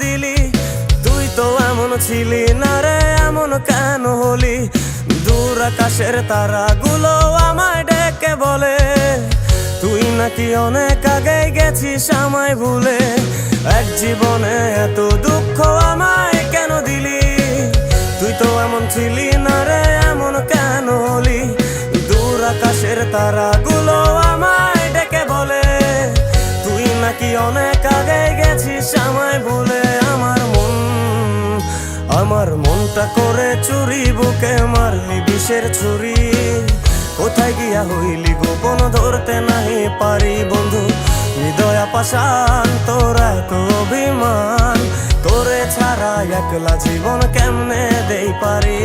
দিলি? তুই তো এমন ছিলি না রে, এমন কেন হলি? দূর আকাশের তারাগুলো আমায় ডেকে বলে তুই নাকি অনেক আগে গেছিস আমায় ভুলে। এক জীবনে এত দুঃখ আমায় কেন দিলি? তুই তো এমন ছিলি না রে, এমন কেন হলি? দূর আকাশের তারাগুলো আমায় ডেকে বলে তুই নাকি অনেক আগে গেছিস আমায় ভুলে। আমার মনটা করে চুরি, বুকে মারলি বিষের ছুরি। কোথায় গিয়া হইলি গোপন ধরতে নাহি পারি বন্ধু। হৃদয় পাষাণ তোর এত অভিমান, তোরে ছাড়া একলা জীবন কেমনে দেই পারি।